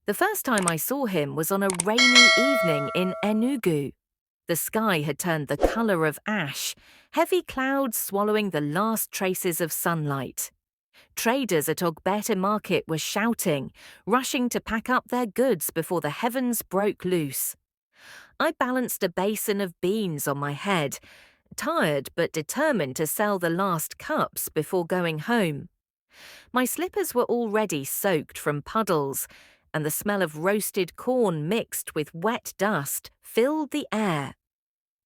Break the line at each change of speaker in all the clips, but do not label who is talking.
The first time I saw him was on a rainy evening in Enugu. The sky had turned the colour of ash, heavy clouds swallowing the last traces of sunlight. Traders at Ogbete Market were shouting, rushing to pack up their goods before the heavens broke loose. I balanced a basin of beans on my head, tired but determined to sell the last cups before going home. My slippers were already soaked from puddles, and the smell of roasted corn mixed with wet dust filled the air.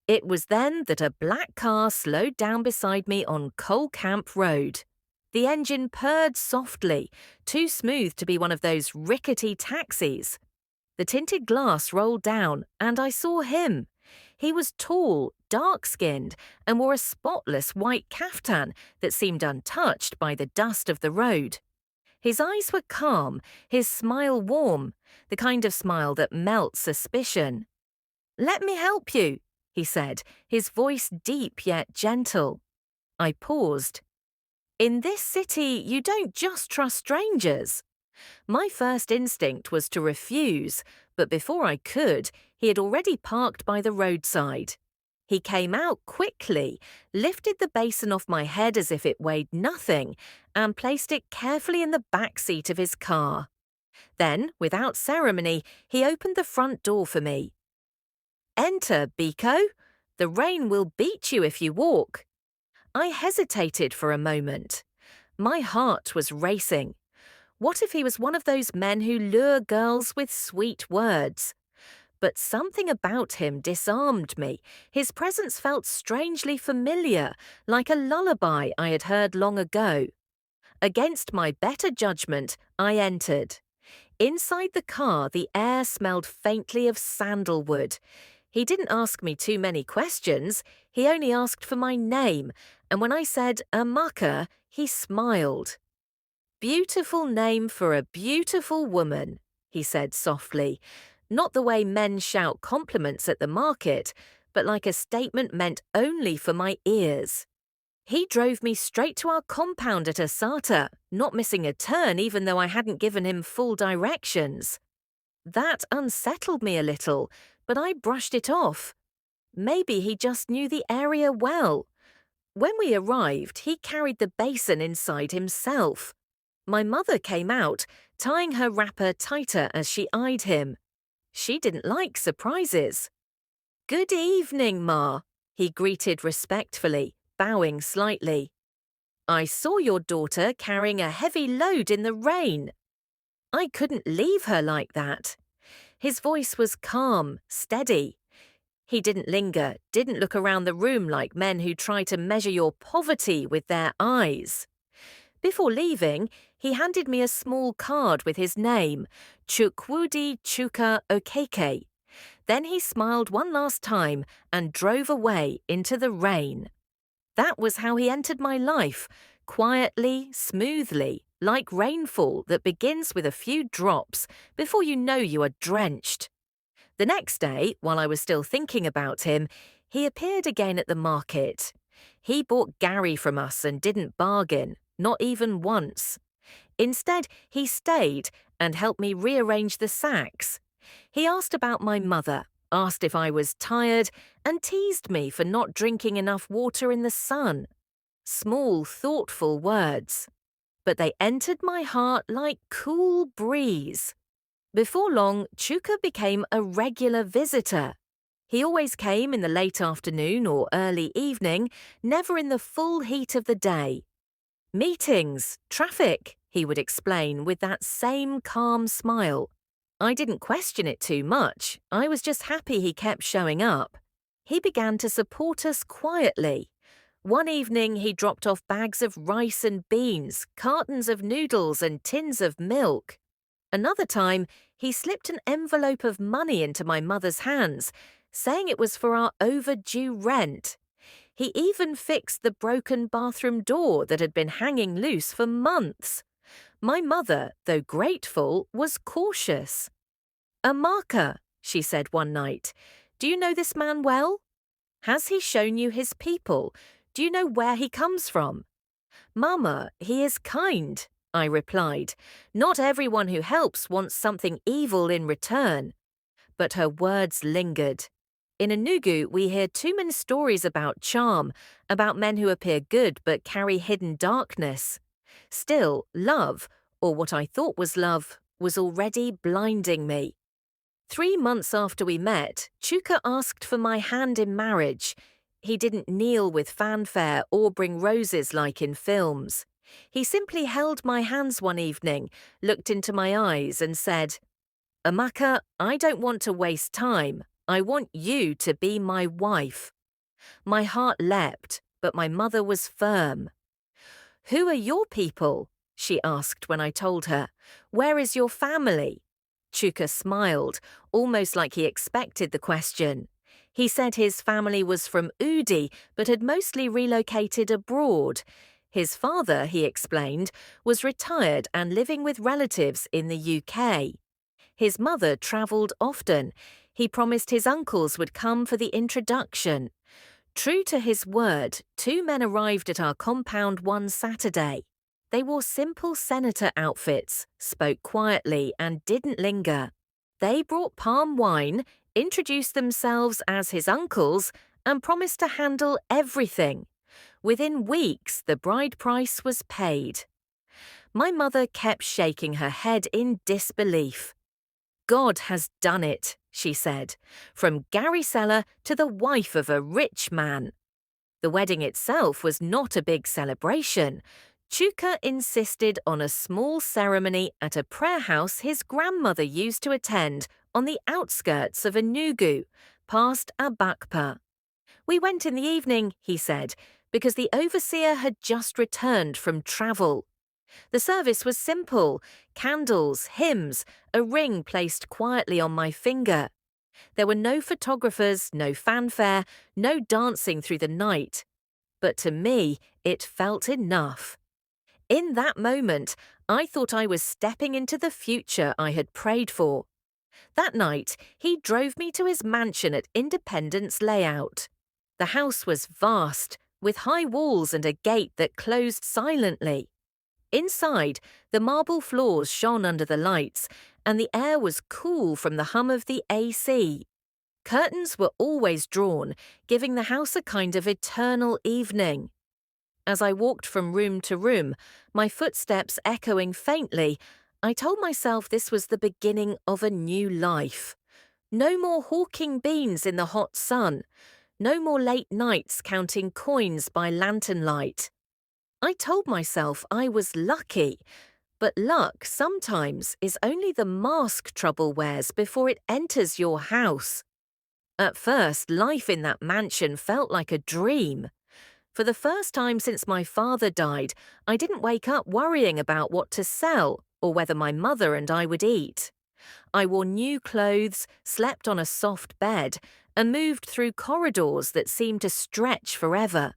It was then that a black car slowed down beside me on Coal Camp Road. The engine purred softly, too smooth to be one of those rickety taxis. The tinted glass rolled down, and I saw him. He was tall, dark-skinned, and wore a spotless white kaftan that seemed untouched by the dust of the road. His eyes were calm, his smile warm, the kind of smile that melts suspicion. "Let me help you," he said, his voice deep yet gentle. I paused. "In this city, you don't just trust strangers." My first instinct was to refuse, but before I could, he had already parked by the roadside. He came out quickly, lifted the basin off my head as if it weighed nothing, and placed it carefully in the back seat of his car. Then, without ceremony, he opened the front door for me. "Enter, Biko. The rain will beat you if you walk." I hesitated for a moment. My heart was racing. What if he was one of those men who lure girls with sweet words? But something about him disarmed me. His presence felt strangely familiar, like a lullaby I had heard long ago. Against my better judgment, I entered. Inside the car, the air smelled faintly of sandalwood. He didn't ask me too many questions. He only asked for my name, and when I said Amaka, he smiled. "Beautiful name for a beautiful woman," he said softly, not the way men shout compliments at the market, but like a statement meant only for my ears. He drove me straight to our compound at Asata, not missing a turn even though I hadn't given him full directions. That unsettled me a little, but I brushed it off. Maybe he just knew the area well. When we arrived, he carried the basin inside himself. My mother came out, tying her wrapper tighter as she eyed him. She didn't like surprises. "Good evening, Ma," he greeted respectfully, bowing slightly. "I saw your daughter carrying a heavy load in the rain." I couldn't leave her like that. His voice was calm, steady. He didn't linger, didn't look around the room like men who try to measure your poverty with their eyes. Before leaving, he handed me a small card with his name, Chuka Okeke. Then he smiled one last time and drove away into the rain. That was how he entered my life, quietly, smoothly, like rainfall that begins with a few drops before you know you are drenched. The next day, while I was still thinking about him, he appeared again at the market. He bought Gary from us and didn't bargain, not even once. Instead, he stayed and helped me rearrange the sacks. He asked about my mother, asked if I was tired, and teased me for not drinking enough water in the sun. Small, thoughtful words. But they entered my heart like cool breeze. Before long, Chuka became a regular visitor. He always came in the late afternoon or early evening, never in the full heat of the day. "Meetings, traffic," he would explain with that same calm smile. I didn't question it too much. I was just happy he kept showing up. He began to support us quietly. One evening, he dropped off bags of rice and beans, cartons of noodles and tins of milk. Another time, he slipped an envelope of money into my mother's hands, saying it was for our overdue rent. He even fixed the broken bathroom door that had been hanging loose for months. My mother, though grateful, was cautious. "Amaka," she said one night, "do you know this man well? Has he shown you his people? Do you know where he comes from?" "Mama, he is kind." I replied. Not everyone who helps wants something evil in return. But her words lingered. In Enugu, we hear too many stories about charm, about men who appear good but carry hidden darkness. Still, love, or what I thought was love, was already blinding me. 3 months after we met, Chuka asked for my hand in marriage. He didn't kneel with fanfare or bring roses like in films. He simply held my hands one evening, looked into my eyes and said, "Amaka, I don't want to waste time. I want you to be my wife." My heart leapt, but my mother was firm. "Who are your people?" she asked when I told her. "Where is your family?" Chuka smiled, almost like he expected the question. He said his family was from Udi, but had mostly relocated abroad. His father, he explained, was retired and living with relatives in the UK. His mother travelled often. He promised his uncles would come for the introduction. True to his word, 2 men arrived at our compound one Saturday. They wore simple senator outfits, spoke quietly, and didn't linger. They brought palm wine, introduced themselves as his uncles, and promised to handle everything. Within weeks, the bride price was paid. My mother kept shaking her head in disbelief. "God has done it," she said, "from Gary Seller to the wife of a rich man." The wedding itself was not a big celebration. Chuka insisted on a small ceremony at a prayer house his grandmother used to attend on the outskirts of Enugu, past Abakpa. We went in the evening, he said, because the overseer had just returned from travel. The service was simple: candles, hymns, a ring placed quietly on my finger. There were no photographers, no fanfare, no dancing through the night. But to me, it felt enough. In that moment, I thought I was stepping into the future I had prayed for. That night, he drove me to his mansion at Independence Layout. The house was vast, with high walls and a gate that closed silently. Inside, the marble floors shone under the lights, and the air was cool from the hum of the AC. Curtains were always drawn, giving the house a kind of eternal evening. As I walked from room to room, my footsteps echoing faintly, I told myself this was the beginning of a new life. No more hawking beans in the hot sun. No more late nights counting coins by lantern light. I told myself I was lucky, but luck sometimes is only the mask trouble wears before it enters your house. At first, life in that mansion felt like a dream. For the first time since my father died, I didn't wake up worrying about what to sell or whether my mother and I would eat. I wore new clothes, slept on a soft bed, and moved through corridors that seemed to stretch forever.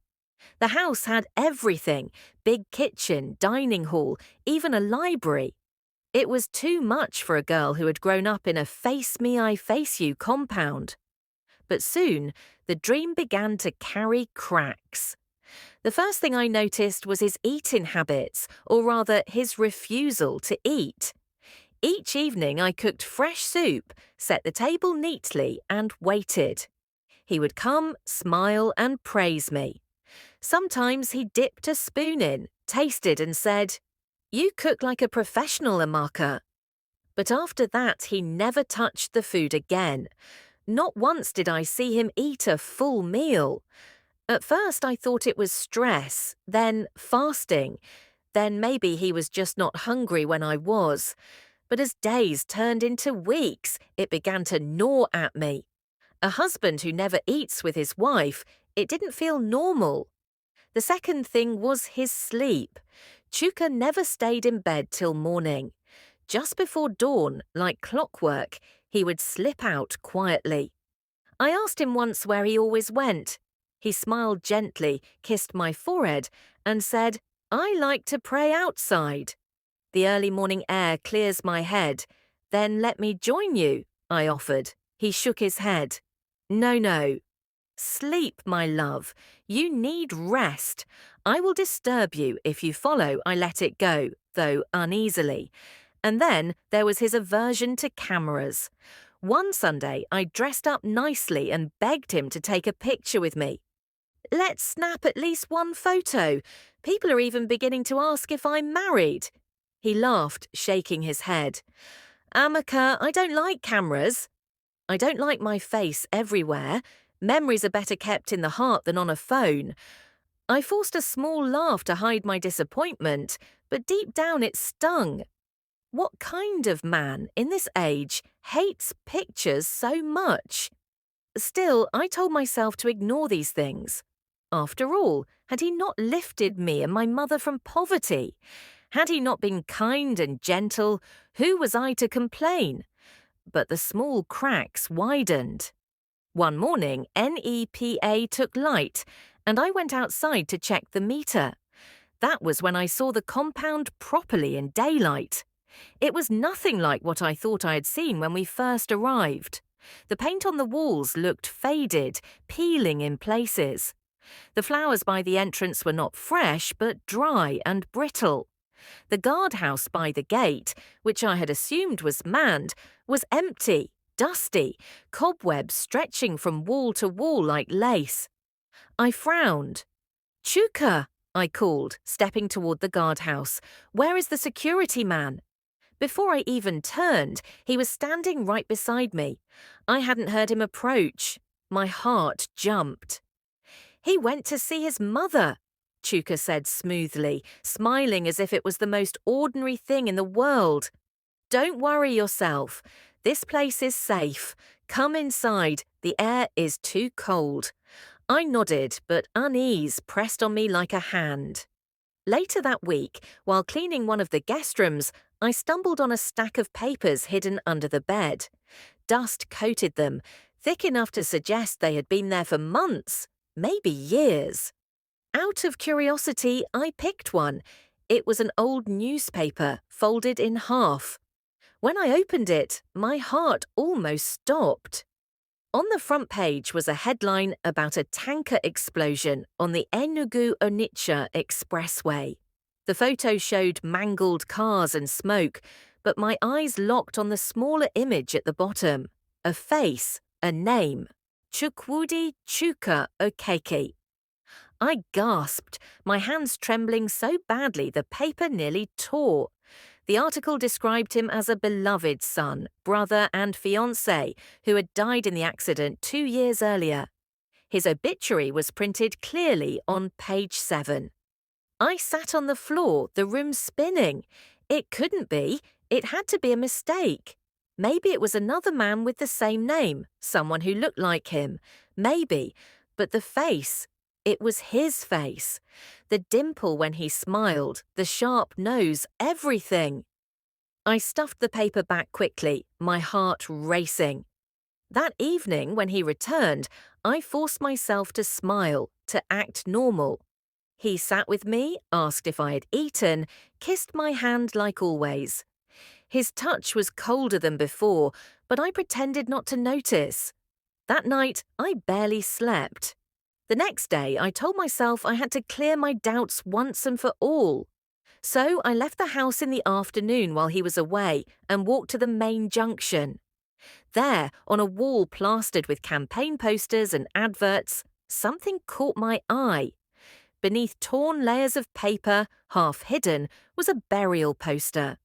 The house had everything: big kitchen, dining hall, even a library. It was too much for a girl who had grown up in a face me, I face you compound. But soon, the dream began to carry cracks. The first thing I noticed was his eating habits, or rather his refusal to eat. Each evening I cooked fresh soup, set the table neatly, and waited. He would come, smile, and praise me. Sometimes he dipped a spoon in, tasted, and said, "You cook like a professional, Amaka." But after that, he never touched the food again. Not once did I see him eat a full meal. At first, I thought it was stress, then fasting, then maybe he was just not hungry when I was. But as days turned into weeks, it began to gnaw at me. A husband who never eats with his wife, it didn't feel normal. The second thing was his sleep. Chuka never stayed in bed till morning. Just before dawn, like clockwork, he would slip out quietly. I asked him once where he always went. He smiled gently, kissed my forehead, and said, "I like to pray outside. The early morning air clears my head. Then let me join you," I offered. He shook his head. "No, no." Sleep, my love. You need rest. I will disturb you if you follow. I let it go, though uneasily. And then there was his aversion to cameras. One Sunday, I dressed up nicely and begged him to take a picture with me. Let's snap at least one photo. People are even beginning to ask if I'm married. He laughed, shaking his head. Amaka, I don't like cameras. I don't like my face everywhere. Memories are better kept in the heart than on a phone. I forced a small laugh to hide my disappointment, but deep down it stung. What kind of man, in this age, hates pictures so much? Still, I told myself to ignore these things. After all, had he not lifted me and my mother from poverty? Had he not been kind and gentle, who was I to complain? But the small cracks widened. One morning, NEPA took light, and I went outside to check the meter. That was when I saw the compound properly in daylight. It was nothing like what I thought I had seen when we first arrived. The paint on the walls looked faded, peeling in places. The flowers by the entrance were not fresh, but dry and brittle. The guardhouse by the gate, which I had assumed was manned, was empty, dusty, cobwebs stretching from wall to wall like lace. I frowned. Chuka, I called, stepping toward the guardhouse. Where is the security man? Before I even turned, he was standing right beside me. I hadn't heard him approach. My heart jumped. He went to see his mother, Chuka said smoothly, smiling as if it was the most ordinary thing in the world. Don't worry yourself. This place is safe. Come inside. The air is too cold. I nodded, but unease pressed on me like a hand. Later that week, while cleaning one of the guest rooms, I stumbled on a stack of papers hidden under the bed. Dust coated them, thick enough to suggest they had been there for months, maybe years. Out of curiosity, I picked one. It was an old newspaper, folded in half. When I opened it, my heart almost stopped. On the front page was a headline about a tanker explosion on the Enugu-Onitsha Expressway. The photo showed mangled cars and smoke, but my eyes locked on the smaller image at the bottom. A face, a name. Chuka Ogbete. I gasped, my hands trembling so badly the paper nearly tore. The article described him as a beloved son, brother and fiancé who had died in the accident 2 years earlier. His obituary was printed clearly on page 7. I sat on the floor, the room spinning. It couldn't be. It had to be a mistake. Maybe it was another man with the same name, someone who looked like him. Maybe. But the face, it was his face. The dimple when he smiled, the sharp nose, everything. I stuffed the paper back quickly, my heart racing. That evening, when he returned, I forced myself to smile, to act normal. He sat with me, asked if I had eaten, kissed my hand like always. His touch was colder than before, but I pretended not to notice. That night, I barely slept. The next day, I told myself I had to clear my doubts once and for all. So I left the house in the afternoon while he was away and walked to the main junction. There, on a wall plastered with campaign posters and adverts, something caught my eye. Beneath torn layers of paper, half hidden, was a burial poster.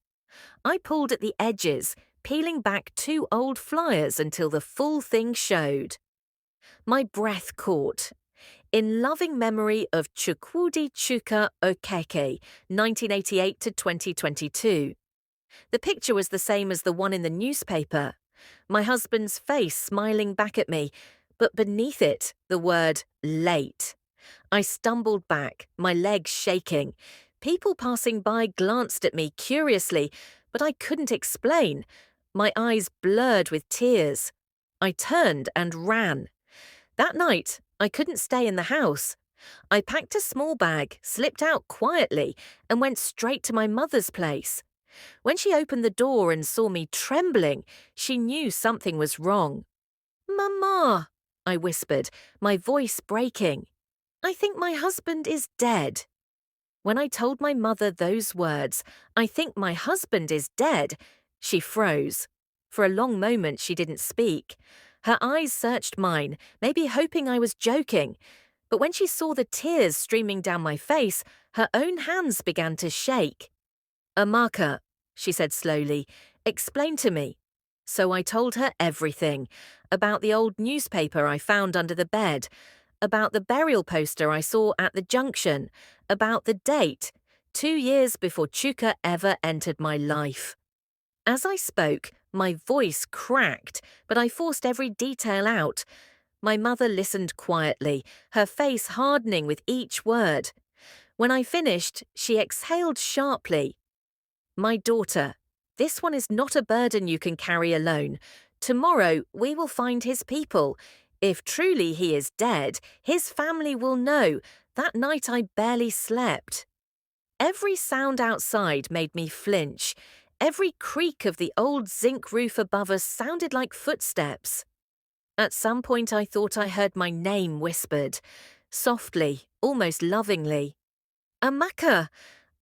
I pulled at the edges, peeling back 2 old flyers until the full thing showed. My breath caught. In loving memory of Chuka Ogbete, 1988 to 2022. The picture was the same as the one in the newspaper. My husband's face smiling back at me, but beneath it, the word late. I stumbled back, my legs shaking. People passing by glanced at me curiously, but I couldn't explain. My eyes blurred with tears. I turned and ran. That night, I couldn't stay in the house. I packed a small bag, slipped out quietly, and went straight to my mother's place. When she opened the door and saw me trembling, she knew something was wrong. "Mama," I whispered, my voice breaking. "I think my husband is dead." When I told my mother those words, "I think my husband is dead," she froze. For a long moment she didn't speak. Her eyes searched mine, maybe hoping I was joking. But when she saw the tears streaming down my face, her own hands began to shake. "Amaka," she said slowly, "explain to me." So I told her everything. About the old newspaper I found under the bed, about the burial poster I saw at the junction, about the date, 2 years before Chuka ever entered my life. As I spoke, my voice cracked, but I forced every detail out. My mother listened quietly, her face hardening with each word. When I finished, she exhaled sharply. "My daughter, this one is not a burden you can carry alone. Tomorrow we will find his people. If truly he is dead, his family will know. That night I barely slept." Every sound outside made me flinch. Every creak of the old zinc roof above us sounded like footsteps. At some point I thought I heard my name whispered, softly, almost lovingly. "Amaka!"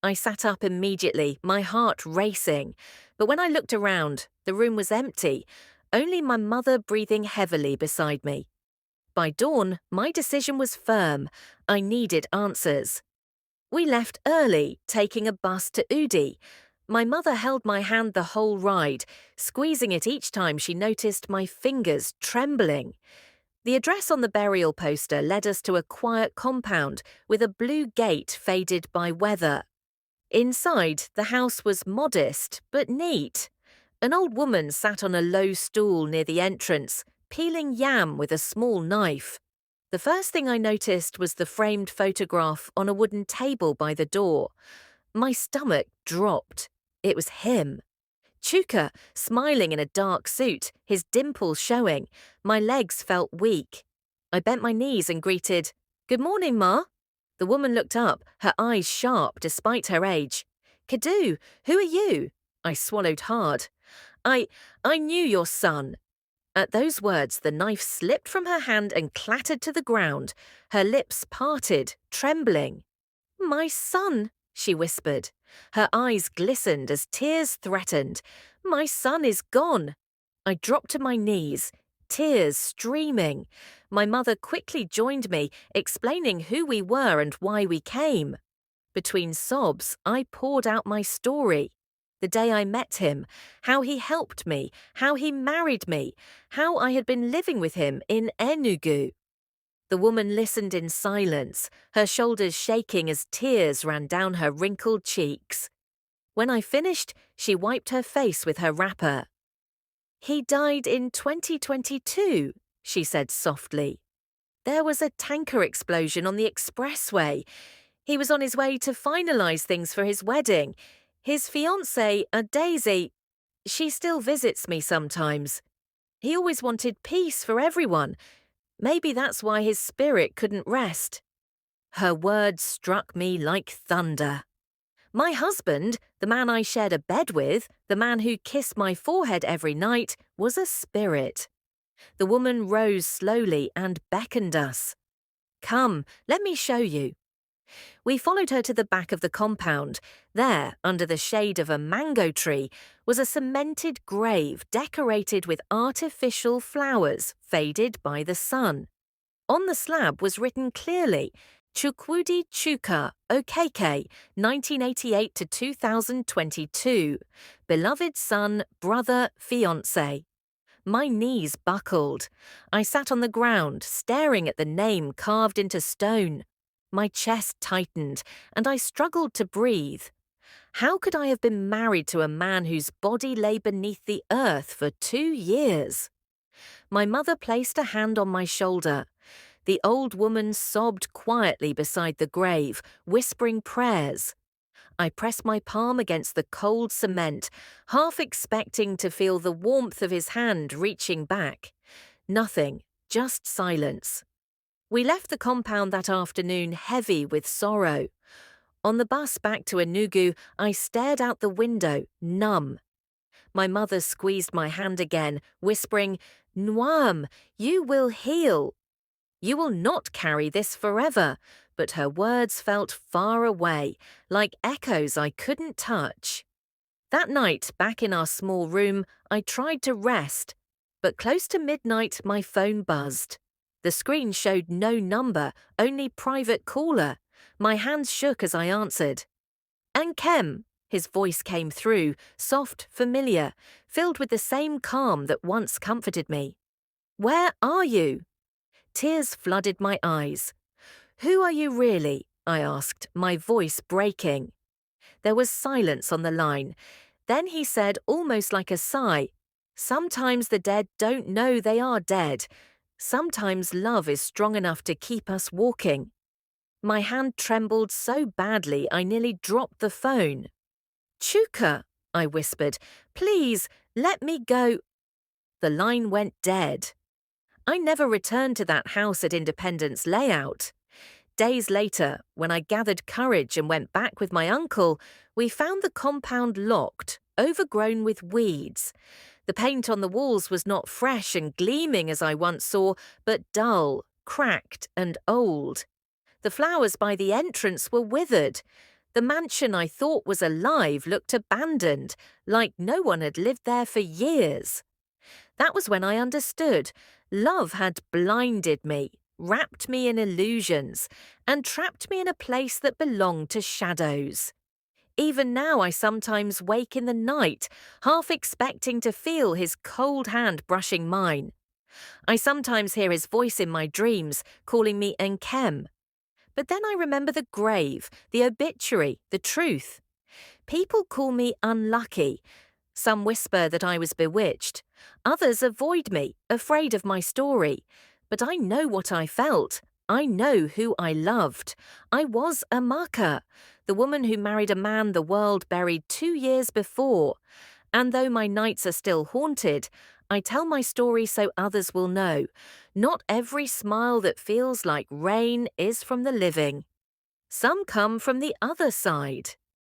I sat up immediately, my heart racing. But when I looked around, the room was empty, only my mother breathing heavily beside me. By dawn, my decision was firm. I needed answers. We left early, taking a bus to Udi. My mother held my hand the whole ride, squeezing it each time she noticed my fingers trembling. The address on the burial poster led us to a quiet compound with a blue gate faded by weather. Inside, the house was modest but neat. An old woman sat on a low stool near the entrance, peeling yam with a small knife. The first thing I noticed was the framed photograph on a wooden table by the door. My stomach dropped. It was him. Chuka, smiling in a dark suit, his dimples showing. My legs felt weak. I bent my knees and greeted, "Good morning, Ma." The woman looked up, her eyes sharp despite her age. "Kadu, who are you?" I swallowed hard. I knew your son." At those words, the knife slipped from her hand and clattered to the ground. Her lips parted, trembling. "My son," she whispered. Her eyes glistened as tears threatened. "My son is gone." I dropped to my knees, tears streaming. My mother quickly joined me, explaining who we were and why we came. Between sobs, I poured out my story. The day I met him, how he helped me, how he married me, how I had been living with him in Enugu. The woman listened in silence, her shoulders shaking as tears ran down her wrinkled cheeks. When I finished, she wiped her face with her wrapper. "He died in 2022, she said softly. "There was a tanker explosion on the expressway. He was on his way to finalize things for his wedding. His fiancée, Daisy, she still visits me sometimes. He always wanted peace for everyone. Maybe that's why his spirit couldn't rest." Her words struck me like thunder. My husband, the man I shared a bed with, the man who kissed my forehead every night, was a spirit. The woman rose slowly and beckoned us. "Come, let me show you." We followed her to the back of the compound. There, under the shade of a mango tree, was a cemented grave decorated with artificial flowers faded by the sun. On the slab was written clearly, "Chukwudi Chuka, Okeke, 1988 to 2022. Beloved son, brother, fiancé." My knees buckled. I sat on the ground, staring at the name carved into stone. My chest tightened, and I struggled to breathe. How could I have been married to a man whose body lay beneath the earth for 2 years? My mother placed a hand on my shoulder. The old woman sobbed quietly beside the grave, whispering prayers. I pressed my palm against the cold cement, half expecting to feel the warmth of his hand reaching back. Nothing, just silence. We left the compound that afternoon heavy with sorrow. On the bus back to Enugu, I stared out the window, numb. My mother squeezed my hand again, whispering, "Nwam, you will heal. You will not carry this forever," but her words felt far away, like echoes I couldn't touch. That night, back in our small room, I tried to rest, but close to midnight my phone buzzed. The screen showed no number, only private caller. My hands shook as I answered. "Ankem," his voice came through, soft, familiar, filled with the same calm that once comforted me. "Where are you?" Tears flooded my eyes. "Who are you really?" I asked, my voice breaking. There was silence on the line. Then he said, almost like a sigh, "Sometimes the dead don't know they are dead. Sometimes love is strong enough to keep us walking." My hand trembled so badly I nearly dropped the phone. "Chuka," I whispered, "please, let me go." The line went dead. I never returned to that house at Independence Layout. Days later, when I gathered courage and went back with my uncle, we found the compound locked, overgrown with weeds. The paint on the walls was not fresh and gleaming as I once saw, but dull, cracked, and old. The flowers by the entrance were withered. The mansion I thought was alive looked abandoned, like no one had lived there for years. That was when I understood. Love had blinded me, wrapped me in illusions, and trapped me in a place that belonged to shadows. Even now I sometimes wake in the night, half expecting to feel his cold hand brushing mine. I sometimes hear his voice in my dreams, calling me Nkem. But then I remember the grave, the obituary, the truth. People call me unlucky. Some whisper that I was bewitched. Others avoid me, afraid of my story. But I know what I felt. I know who I loved. I was Amaka, the woman who married a man the world buried 2 years before. And though my nights are still haunted, I tell my story so others will know. Not every smile that feels like rain is from the living. Some come from the other side.